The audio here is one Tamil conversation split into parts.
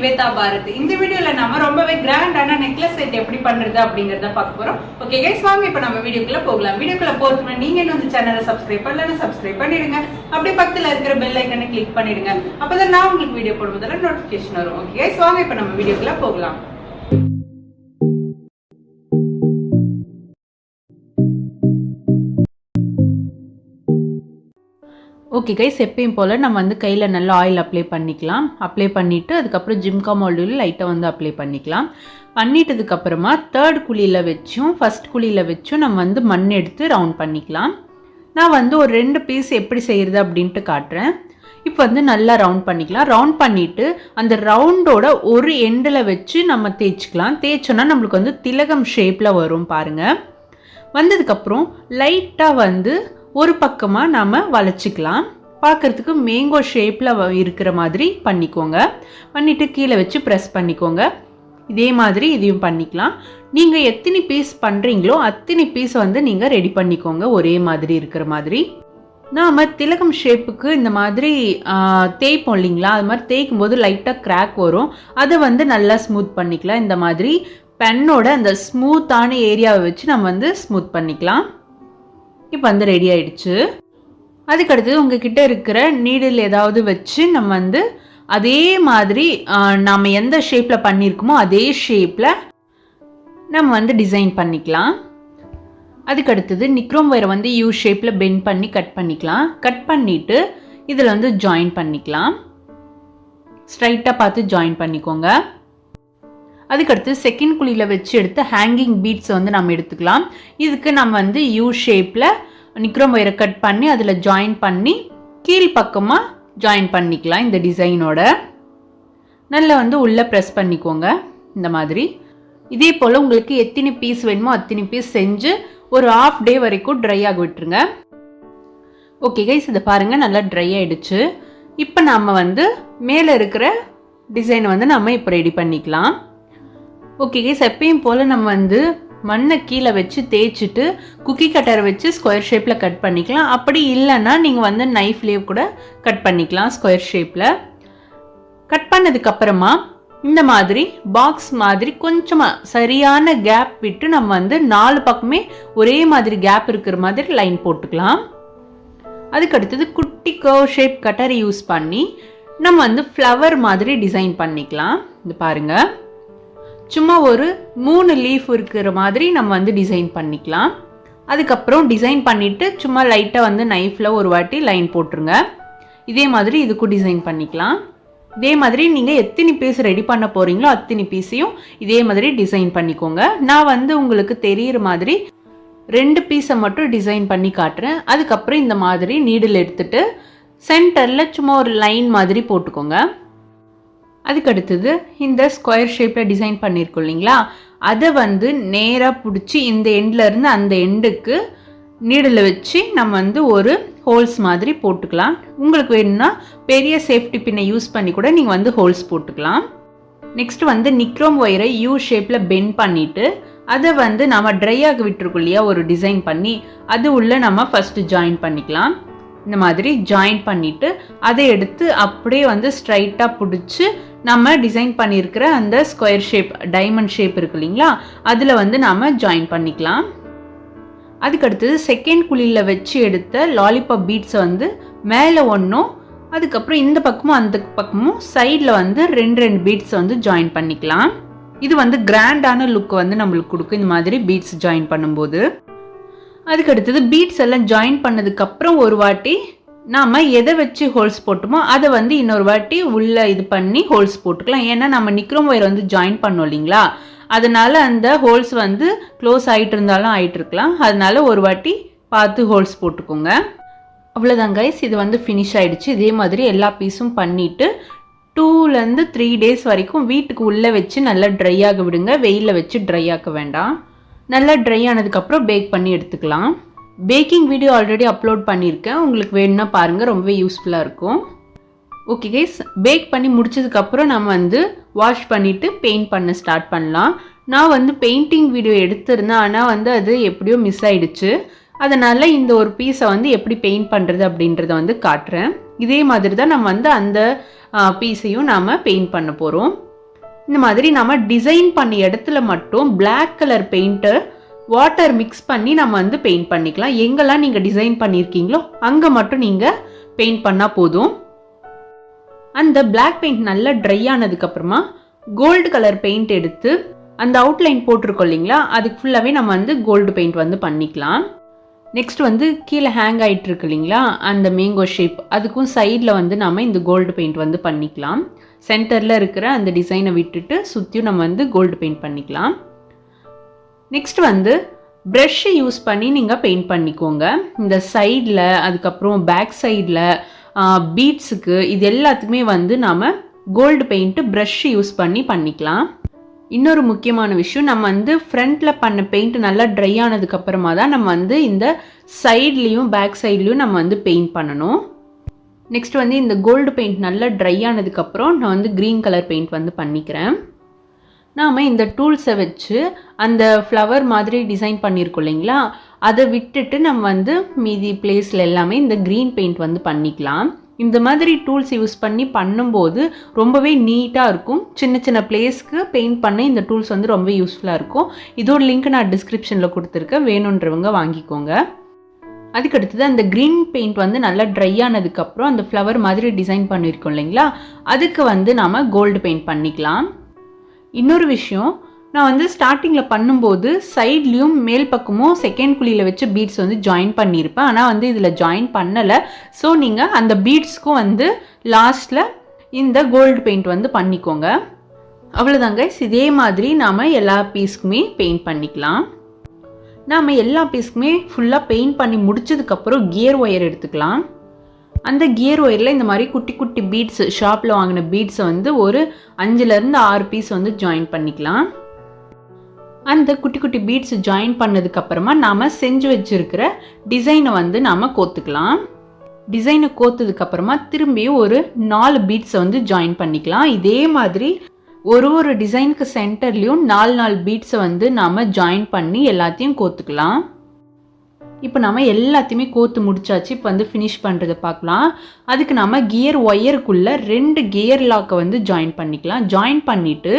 ஸ்வேதா பாரத். இந்த வீடியோல நாம ரொம்பவே கிராண்டான நெக்லஸ் செட் எப்படி பண்றது அப்படிங்கறத பார்க்க போறோம். ஓகே गाइस, வாங்க இப்போ நம்ம வீடியோக்குள்ள போகலாம். வீடியோக்குள்ள போறதுக்கு முன்னாடி நீங்க இன்னும் இந்த சேனலை சப்ஸ்கிரைப் பண்ணலனா சப்ஸ்கிரைப் பண்ணிடுங்க. அப்படியே பக்கத்துல இருக்கிற பெல் ஐகானை கிளிக் பண்ணிடுங்க. அப்பதான் நான் உங்களுக்கு வீடியோ போடும்போது நோட்டிஃபிகேஷன் வரும். ஓகே गाइस, வாங்க இப்போ நம்ம வீடியோக்குள்ள போகலாம். ஓகே கைஸ், எப்பயும் போல் நம்ம வந்து கையில் நல்லா ஆயில் அப்ளை பண்ணிக்கலாம். அப்ளை பண்ணிவிட்டு அதுக்கப்புறம் ஜிம்கா மோல்டில் லைட்டாக வந்து அப்ளை பண்ணிக்கலாம். பண்ணிட்டதுக்கப்புறமா தேர்ட் குழியில் வச்சும் ஃபஸ்ட் குழியில் வச்சும் நம்ம வந்து மண் எடுத்து ரவுண்ட் பண்ணிக்கலாம். நான் வந்து ஒரு 2 பீஸ் எப்படி செய்கிறது அப்படின்ட்டு காட்டுறேன். இப்போ வந்து நல்லா ரவுண்ட் பண்ணிக்கலாம். ரவுண்ட் பண்ணிவிட்டு அந்த ரவுண்டோட ஒரு எண்டில் வச்சு நம்ம தேய்ச்சிக்கலாம். தேய்ச்சோன்னா நம்மளுக்கு வந்து திலகம் ஷேப்பில் வரும் பாருங்கள். வந்ததுக்கப்புறம் லைட்டாக வந்து ஒரு பக்கமாக நாம் வளைச்சிக்கலாம். பார்க்குறதுக்கு மேங்கோ ஷேப்பில் இருக்கிற மாதிரி பண்ணிக்கோங்க. பண்ணிவிட்டு கீழே வச்சு ப்ரெஸ் பண்ணிக்கோங்க. இதே மாதிரி இதையும் பண்ணிக்கலாம். நீங்கள் எத்தனை பீஸ் பண்ணுறீங்களோ அத்தனை பீஸ் வந்து நீங்கள் ரெடி பண்ணிக்கோங்க ஒரே மாதிரி இருக்கிற மாதிரி. நாம் திலகம் ஷேப்புக்கு இந்த மாதிரி தேய்ப்போம் இல்லைங்களா, அது மாதிரி தேய்க்கும் போது லைட்டாக கிராக் வரும். அதை வந்து நல்லா ஸ்மூத் பண்ணிக்கலாம். இந்த மாதிரி பென்னோட அந்த ஸ்மூத்தான ஏரியாவை வச்சு நம்ம வந்து ஸ்மூத் பண்ணிக்கலாம். இப்போ வந்து ரெடி ஆயிடுச்சு. அதுக்கடுத்தது உங்ககிட்ட இருக்கிற நீடில் ஏதாவது வச்சு நம்ம வந்து அதே மாதிரி நாம் எந்த ஷேப்பில் பண்ணியிருக்கோமோ அதே ஷேப்பில் நம்ம வந்து டிசைன் பண்ணிக்கலாம். அதுக்கடுத்தது நிக்ரோம் வயரை வந்து யூ ஷேப்பில் பெண்ட் பண்ணி கட் பண்ணிக்கலாம். கட் பண்ணிவிட்டு இதில் வந்து ஜாயின் பண்ணிக்கலாம். ஸ்ட்ரைட்டாக பார்த்து ஜாயின் பண்ணிக்கோங்க. அதுக்கடுத்து செகண்ட் குழியில் வச்சு எடுத்து ஹேங்கிங் பீட்ஸ் வந்து நம்ம எடுத்துக்கலாம். இதுக்கு நம்ம வந்து யூ ஷேப்பில் நிக்ரோம் வயரை கட் பண்ணி அதில் ஜாயின் பண்ணி கீழ் பக்கமாக ஜாயின் பண்ணிக்கலாம். இந்த டிசைனோட நல்லா வந்து உள்ளே ப்ரெஸ் பண்ணிக்கோங்க இந்த மாதிரி. இதே போல் உங்களுக்கு எத்தனை பீஸ் வேணுமோ அத்தனை பீஸ் செஞ்சு ஒரு ½ டே வரைக்கும் ட்ரை ஆக விட்டுருங்க. ஓகே கைஸ், இதை பாருங்கள் நல்லா ட்ரை ஆகிடுச்சு. இப்போ நம்ம வந்து மேலே இருக்கிற டிசைனை வந்து நம்ம இப்போ ரெடி பண்ணிக்கலாம். ஓகே கைஸ், எப்பயும் போல் நம்ம வந்து மண்ணை கீழே வச்சு தேய்ச்சிட்டு குக்கி கட்டரை வச்சு ஸ்கொயர் ஷேப்பில் கட் பண்ணிக்கலாம். அப்படி இல்லைன்னா நீங்கள் வந்து நைஃப்லேயே கூட கட் பண்ணிக்கலாம். ஸ்கொயர் ஷேப்பில் கட் பண்ணதுக்கப்புறமா இந்த மாதிரி பாக்ஸ் மாதிரி கொஞ்சமாக சரியான கேப் விட்டு நம்ம வந்து 4 பக்கமே ஒரே மாதிரி கேப் இருக்கிற மாதிரி லைன் போட்டுக்கலாம். அதுக்கடுத்தது குட்டி கர்வ் ஷேப் கட்டரை யூஸ் பண்ணி நம்ம வந்து ஃப்ளவர் மாதிரி டிசைன் பண்ணிக்கலாம். இது பாருங்கள், சும்மா ஒரு 3 லீஃப் இருக்கிற மாதிரி நம்ம வந்து டிசைன் பண்ணிக்கலாம். அதுக்கப்புறம் டிசைன் பண்ணிவிட்டு சும்மா லைட்டாக வந்து நைஃப்பில் ஒரு வாட்டி லைன் போட்டுருங்க. இதே மாதிரி இதுக்கும் டிசைன் பண்ணிக்கலாம். இதே மாதிரி நீங்கள் எத்தனை பீஸ் ரெடி பண்ண போகிறீங்களோ அத்தனை பீஸையும் இதே மாதிரி டிசைன் பண்ணிக்கோங்க. நான் வந்து உங்களுக்கு தெரிகிற மாதிரி 2 பீஸை மட்டும் டிசைன் பண்ணி காட்டுறேன். அதுக்கப்புறம் இந்த மாதிரி நீடில் எடுத்துட்டு சென்டரில் சும்மா ஒரு லைன் மாதிரி போட்டுக்கோங்க. அதுக்கடுத்தது இந்த ஸ்கொயர் ஷேப்பில் டிசைன் பண்ணியிருக்கோம் இல்லைங்களா, அதை வந்து நேராக பிடிச்சி இந்த எண்ட்லேருந்து அந்த எண்டுக்கு நீடில் வச்சு நம்ம வந்து ஒரு ஹோல்ஸ் மாதிரி போட்டுக்கலாம். உங்களுக்கு வேணும்னா பெரிய சேஃப்டி பின்னை யூஸ் பண்ணி கூட நீங்கள் வந்து ஹோல்ஸ் போட்டுக்கலாம். நெக்ஸ்ட் வந்து நிக்ரோம் ஒயரை யூ ஷேப்பில் பெண்ட் பண்ணிவிட்டு அதை வந்து நம்ம ட்ரை ஆக விட்டுருக்கோம் இல்லையா ஒரு டிசைன் பண்ணி, அது உள்ளே நம்ம ஃபஸ்ட்டு ஜாயின் பண்ணிக்கலாம். இந்த மாதிரி ஜாயின் பண்ணிவிட்டு அதை எடுத்து அப்படியே வந்து ஸ்ட்ரைட்டாக பிடிச்சி நம்ம டிசைன் பண்ணியிருக்கிற அந்த ஸ்கொயர் ஷேப் டைமண்ட் ஷேப் இருக்கு இல்லைங்களா, அதில் வந்து நாம் ஜாயின் பண்ணிக்கலாம். அதுக்கடுத்தது செகண்ட் குழியில் வச்சு எடுத்த லாலிபாப் பீட்ஸை வந்து மேலே ஒன்றும் அதுக்கப்புறம் இந்த பக்கமும் அந்த பக்கமும் சைடில் வந்து 2 பீட்ஸை வந்து ஜாயின் பண்ணிக்கலாம். இது வந்து கிராண்டான லுக் வந்து நம்மளுக்கு கொடுக்கும் இந்த மாதிரி பீட்ஸ் ஜாயின் பண்ணும்போது. அதுக்கடுத்தது பீட்ஸ் எல்லாம் ஜாயின் பண்ணதுக்கப்புறம் ஒரு வாட்டி நாம் எதை வச்சு ஹோல்ஸ் போட்டோமோ அதை வந்து இன்னொரு வாட்டி உள்ளே இது பண்ணி ஹோல்ஸ் போட்டுக்கலாம். ஏன்னா நம்ம நிக்ரோம் ஒயர் வந்து ஜாயின் பண்ணோம் இல்லைங்களா, அதனால அந்த ஹோல்ஸ் வந்து க்ளோஸ் ஆகிட்டு இருந்தாலும் ஆகிட்டு இருக்கலாம். அதனால ஒரு வாட்டி பார்த்து ஹோல்ஸ் போட்டுக்கோங்க. அவ்வளோதான் கைஸ், இது வந்து ஃபினிஷ் ஆகிடுச்சு. இதே மாதிரி எல்லா பீஸும் பண்ணிவிட்டு 2 to 3 days வரைக்கும் வீட்டுக்கு உள்ளே வச்சு நல்லா ட்ரை ஆக விடுங்க. வெயிலில் வச்சு ட்ரை ஆக்க வேண்டாம். நல்லா ட்ரை ஆனதுக்கப்புறம் பேக் பண்ணி எடுத்துக்கலாம். பேக்கிங் வீடியோ ஆல்ரெடி அப்லோட் பண்ணியிருக்கேன், உங்களுக்கு வேணும்னா பாருங்கள், ரொம்பவே யூஸ்ஃபுல்லாக இருக்கும். ஓகே கைஸ், பேக் பண்ணி முடிச்சதுக்கப்புறம் நம்ம வந்து வாஷ் பண்ணிவிட்டு பெயிண்ட் பண்ண ஸ்டார்ட் பண்ணலாம். நான் வந்து பெயிண்டிங் வீடியோ எடுத்திருந்தேன், ஆனால் வந்து அது எப்படியோ மிஸ் ஆகிடுச்சு. அதனால் இந்த ஒரு பீஸை வந்து எப்படி பெயிண்ட் பண்ணுறது அப்படின்றத வந்து காட்டுறேன். இதே மாதிரி தான் நம்ம வந்து அந்த பீஸையும் நாம் பெயிண்ட் பண்ண போகிறோம். இந்த மாதிரி நம்ம டிசைன் பண்ண இடத்துல மட்டும் Black கலர் பெயிண்ட்டை வாட்டர் மிக்ஸ் பண்ணி நம்ம வந்து பெயிண்ட் பண்ணிக்கலாம். எங்கெல்லாம் நீங்கள் டிசைன் பண்ணியிருக்கீங்களோ அங்கே மட்டும் நீங்கள் பெயிண்ட் பண்ணால் போதும். அந்த Black பெயிண்ட் நல்லா ட்ரை ஆனதுக்கப்புறமா கோல்டு கலர் பெயிண்ட் எடுத்து அந்த அவுட்லைன் போட்டிருக்கோம் இல்லைங்களா, அதுக்கு ஃபுல்லாகவே நம்ம வந்து கோல்டு பெயிண்ட் வந்து பண்ணிக்கலாம். நெக்ஸ்ட் வந்து கீழே ஹேங் ஆகிட்டு இருக்கு இல்லைங்களா அந்த மேங்கோ ஷேப், அதுக்கும் சைடில் வந்து நம்ம இந்த கோல்டு பெயிண்ட் வந்து பண்ணிக்கலாம். சென்டரில் இருக்கிற அந்த டிசைனை விட்டுட்டு சுற்றியும் நம்ம வந்து கோல்டு பெயிண்ட் பண்ணிக்கலாம். நெக்ஸ்ட் வந்து ப்ரஷ்ஷை யூஸ் பண்ணி நீங்கள் பெயிண்ட் பண்ணிக்கோங்க. இந்த சைடில், அதுக்கப்புறம் பேக் சைடில், பீட்ஸுக்கு, இது எல்லாத்துக்குமே வந்து நாம் கோல்டு பெயிண்ட்டு ப்ரஷ் யூஸ் பண்ணி பண்ணிக்கலாம். இன்னொரு முக்கியமான விஷயம், நம்ம வந்து ஃப்ரண்ட்டில் பண்ண பெயிண்ட் நல்லா ட்ரை ஆனதுக்கப்புறமா தான் நம்ம வந்து இந்த சைட்லேயும் பேக் சைட்லேயும் நம்ம வந்து பெயிண்ட் பண்ணணும். நெக்ஸ்ட் வந்து இந்த கோல்டு பெயிண்ட் நல்லா ட்ரை ஆனதுக்கப்புறம் நான் வந்து க்ரீன் கலர் பெயிண்ட் வந்து பண்ணிக்கிறேன். நாம் இந்த டூல்ஸை வச்சு அந்த ஃப்ளவர் மாதிரி டிசைன் பண்ணியிருக்கோம் இல்லைங்களா, அதை விட்டுட்டு நம்ம வந்து மீதி பிளேஸில் எல்லாமே இந்த க்ரீன் பெயிண்ட் வந்து பண்ணிக்கலாம். இந்த மாதிரி டூல்ஸ் யூஸ் பண்ணி பண்ணும்போது ரொம்பவே நீட்டாக இருக்கும். சின்ன சின்ன பிளேஸ்க்கு பெயிண்ட் பண்ண இந்த டூல்ஸ் வந்து ரொம்ப யூஸ்ஃபுல்லாக இருக்கும். இதோட லிங்க் நான் டிஸ்கிரிப்ஷனில் கொடுத்துருக்கேன், வேணுன்றவங்க வாங்கிக்கோங்க. அதுக்கடுத்தது அந்த க்ரீன் பெயிண்ட் வந்து நல்லா ட்ரை ஆனதுக்கப்புறம் அந்த ஃப்ளவர் மாதிரி டிசைன் பண்ணியிருக்கோம் இல்லைங்களா, அதுக்கு வந்து நாம் கோல்டு பெயிண்ட் பண்ணிக்கலாம். இன்னொரு விஷயம், நான் வந்து ஸ்டார்டிங்கில் பண்ணும்போது சைட்லேயும் மேல் பக்கமும் செகண்ட் குழியில் வச்சு பீட்ஸ் வந்து ஜாயின் பண்ணியிருப்பேன். ஆனால் வந்து இதில் ஜாயின் பண்ணலை. ஸோ நீங்கள் அந்த பீட்ஸ்க்கும் வந்து லாஸ்ட்டில் இந்த கோல்டு பெயிண்ட் வந்து பண்ணிக்கோங்க. அவ்வளோதாங்க. இதே மாதிரி நாம் எல்லா பீஸ்க்குமே பெயிண்ட் பண்ணிக்கலாம். நாம் எல்லா பீஸ்க்குமே ஃபுல்லாக பெயிண்ட் பண்ணி முடிச்சதுக்கப்புறம் கியர் ஒயர் எடுத்துக்கலாம். அந்த கியர் ஒயரில் இந்த மாதிரி குட்டி குட்டி பீட்ஸ், ஷாப்பில் வாங்கின பீட்ஸை வந்து ஒரு 5லேருந்து 6 பீஸ் வந்து ஜாயின் பண்ணிக்கலாம். அந்த குட்டி குட்டி பீட்ஸ் ஜாயின் பண்ணதுக்கப்புறமா நாம் செஞ்சு வச்சுருக்கிற டிசைனை வந்து நாம் கோத்துக்கலாம். டிசைனை கோத்ததுக்கப்புறமா திரும்பியும் ஒரு 4 பீட்ஸை வந்து ஜாயின் பண்ணிக்கலாம். இதே மாதிரி ஒரு டிசைனுக்கு சென்டர்லேயும் 4 பீட்ஸை வந்து நாம் ஜாயின் பண்ணி எல்லாத்தையும் கோத்துக்கலாம். இப்போ நம்ம எல்லாத்தையுமே கோத்து முடிச்சாச்சு. இப்போ வந்து ஃபினிஷ் பண்ணுறதை பார்க்கலாம். அதுக்கு நம்ம கியர் ஒயருக்குள்ளே 2 கியர் லாக்கை வந்து ஜாயின் பண்ணிக்கலாம். ஜாயின் பண்ணிவிட்டு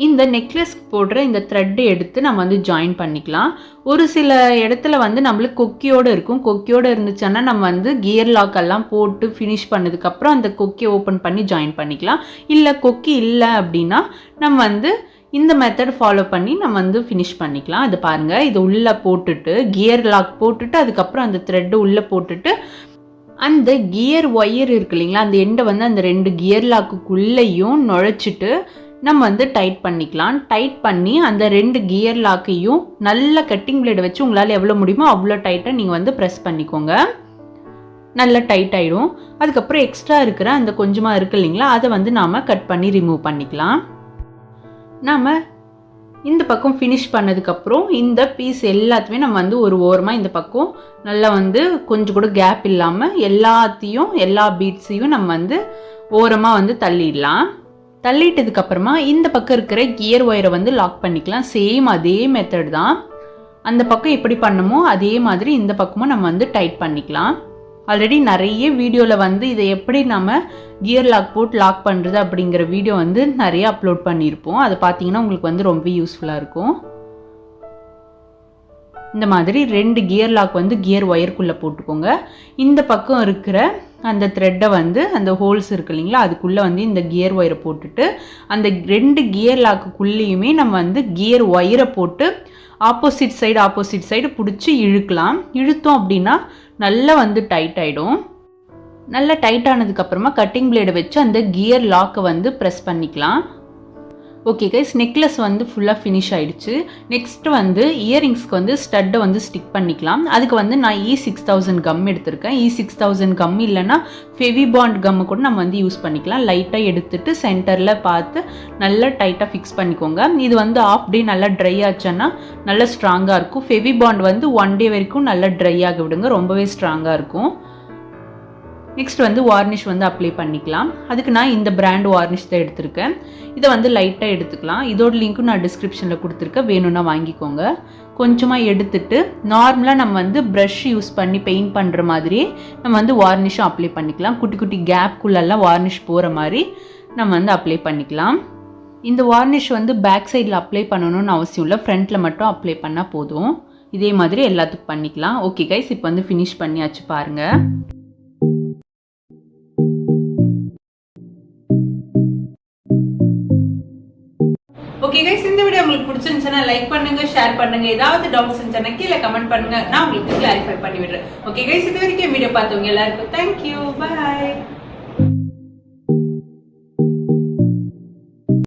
இந்த நெக்லஸ் போடுற இந்த த்ரெட்டை எடுத்து நம்ம வந்து ஜாயின் பண்ணிக்கலாம். ஒரு சில இடத்துல வந்து நம்மளுக்கு கொக்கியோடு இருக்கும். கொக்கியோடு இருந்துச்சுன்னா நம்ம வந்து கியர் லாக்கெல்லாம் போட்டு ஃபினிஷ் பண்ணதுக்கப்புறம் அந்த கொக்கியை ஓப்பன் பண்ணி ஜாயின் பண்ணிக்கலாம். இல்லை கொக்கி இல்லை அப்படின்னா நம்ம வந்து இந்த மெத்தட் ஃபாலோ பண்ணி நம்ம வந்து ஃபினிஷ் பண்ணிக்கலாம். அது பாருங்கள், இது உள்ளே போட்டுட்டு கியர் லாக் போட்டுட்டு அதுக்கப்புறம் அந்த த்ரெட்டு உள்ளே போட்டுட்டு அந்த கியர் ஒயர் இருக்கு இல்லைங்களா, அந்த எண்டை வந்து அந்த 2 கியர் லாக்குக்குள்ளேயும் நுழைச்சிட்டு நம்ம வந்து டைட் பண்ணிக்கலாம். டைட் பண்ணி அந்த 2 கியர் லாக்கையும் நல்ல கட்டிங் பிளேடை வச்சு உங்களால் எவ்வளோ முடியுமோ அவ்வளோ டைட்டாக நீங்கள் வந்து ப்ரெஸ் பண்ணிக்கோங்க. நல்லா டைட் ஆகிடும். அதுக்கப்புறம் எக்ஸ்ட்ரா இருக்கிற அந்த கொஞ்சமாக இருக்குது இல்லைங்களா, அதை வந்து நாம் கட் பண்ணி ரிமூவ் பண்ணிக்கலாம். நாம் இந்த பக்கம் ஃபினிஷ் பண்ணதுக்கப்புறம் இந்த பீஸ் எல்லாத்தையுமே நம்ம வந்து ஒரு ஓரமாக இந்த பக்கம் நல்லா வந்து கொஞ்சம் கூட கேப் இல்லாமல் எல்லா பீட்ஸையும் நம்ம வந்து ஓரமாக வந்து தள்ளிடலாம். தள்ளிட்டதுக்கப்புறமா இந்த பக்கம் இருக்கிற கியர் ஒயரை வந்து லாக் பண்ணிக்கலாம். சேம் அதே மெத்தட் தான். அந்த பக்கம் எப்படி பண்ணமோ அதே மாதிரி இந்த பக்கமும் நம்ம வந்து டைட் பண்ணிக்கலாம். ஆல்ரெடி நிறைய வீடியோவில் வந்து இதை எப்படி நம்ம கியர் லாக் போட்டு லாக் பண்ணுறது அப்படிங்கிற வீடியோ வந்து நிறைய அப்லோட் பண்ணியிருப்போம். அதை பார்த்தீங்கன்னா உங்களுக்கு வந்து ரொம்ப யூஸ்ஃபுல்லாக இருக்கும். இந்த மாதிரி 2 கியர் லாக் வந்து கியர் ஒயருக்குள்ளே போட்டுக்கோங்க. இந்த பக்கம் இருக்கிற அந்த த்ரெட்டை வந்து அந்த ஹோல்ஸ் இருக்கு இல்லைங்களா, அதுக்குள்ளே வந்து இந்த கியர் ஒயரை போட்டுட்டு அந்த 2 கியர் லாக்குக்குள்ளேயுமே நம்ம வந்து கியர் ஒயரை போட்டு ஆப்போசிட் சைடு பிடிச்சி இழுக்கலாம். இழுத்தோம் அப்படின்னா நல்லா வந்து டைட் ஆகிடும். நல்லா டைட் ஆனதுக்கப்புறமா கட்டிங் பிளேடை வச்சு அந்த கியர் லாக்கை வந்து ப்ரெஸ் பண்ணிக்கலாம். ஓகே கைஸ், நெக்லஸ் வந்து ஃபுல்லாக ஃபினிஷ் ஆகிடுச்சு. நெக்ஸ்ட் வந்து இயரிங்ஸ்க்கு வந்து ஸ்டட்டை வந்து ஸ்டிக் பண்ணிக்கலாம். அதுக்கு வந்து நான் E6000 கம் எடுத்திருக்கேன். E6000 கம் இல்லைன்னா ஃபெவிபாண்ட் கம்மு கூட நம்ம வந்து யூஸ் பண்ணிக்கலாம். லைட்டாக எடுத்துட்டு சென்டரில் பார்த்து நல்லா டைட்டாக ஃபிக்ஸ் பண்ணிக்கோங்க. இது வந்து ஆஃப் டே நல்லா ட்ரை ஆச்சுன்னா நல்லா ஸ்ட்ராங்காக இருக்கும். ஃபெவிபாண்ட் வந்து 1 டே வரைக்கும் நல்லா ட்ரை ஆக விடுங்க, ரொம்பவே ஸ்ட்ராங்காக இருக்கும். நெக்ஸ்ட் வந்து வார்னிஷ் வந்து அப்ளை பண்ணிக்கலாம். அதுக்கு நான் இந்த பிராண்ட் வார்னிஷ் தான் எடுத்திருக்கேன். இதை வந்து லைட்டாக எடுத்துக்கலாம். இதோட லிங்க்கும் நான் டிஸ்கிரிப்ஷனில் கொடுத்துருக்கேன், வேணும்னா வாங்கிக்கோங்க. கொஞ்சமாக எடுத்துட்டு நார்மலாக நம்ம வந்து ப்ரஷ் யூஸ் பண்ணி பெயிண்ட் பண்ணுற மாதிரியே நம்ம வந்து வார்னிஷும் அப்ளை பண்ணிக்கலாம். குட்டி குட்டி கேப்குள்ளெல்லாம் வார்னிஷ் போகிற மாதிரி நம்ம வந்து அப்ளை பண்ணிக்கலாம். இந்த வார்னிஷ் வந்து பேக் சைடில் அப்ளை பண்ணணும்னு அவசியம் இல்லை, ஃப்ரண்ட்டில் மட்டும் அப்ளை பண்ணால் போதும். இதே மாதிரி எல்லாத்துக்கும் பண்ணிக்கலாம். ஓகே கைஸ், இப்போ வந்து ஃபினிஷ் பண்ணியாச்சு பாருங்கள். ஓகே கைஸ், இந்த வீடியோ உங்களுக்கு பிடிச்சிருந்துச்சுன்னா லைக் பண்ணுங்க, ஷேர் பண்ணுங்க. ஏதாவது டவுட்ஸ் இருந்துச்சுன்னா கீழே கமெண்ட் பண்ணுங்க, நான் உங்களுக்கு கிளாரிஃபை பண்ணி விடுறேன். ஓகே கைஸ், இது வரைக்கும் வீடியோ பார்த்தவங்க எல்லாருக்கும் தேங்க்யூ, பாய்.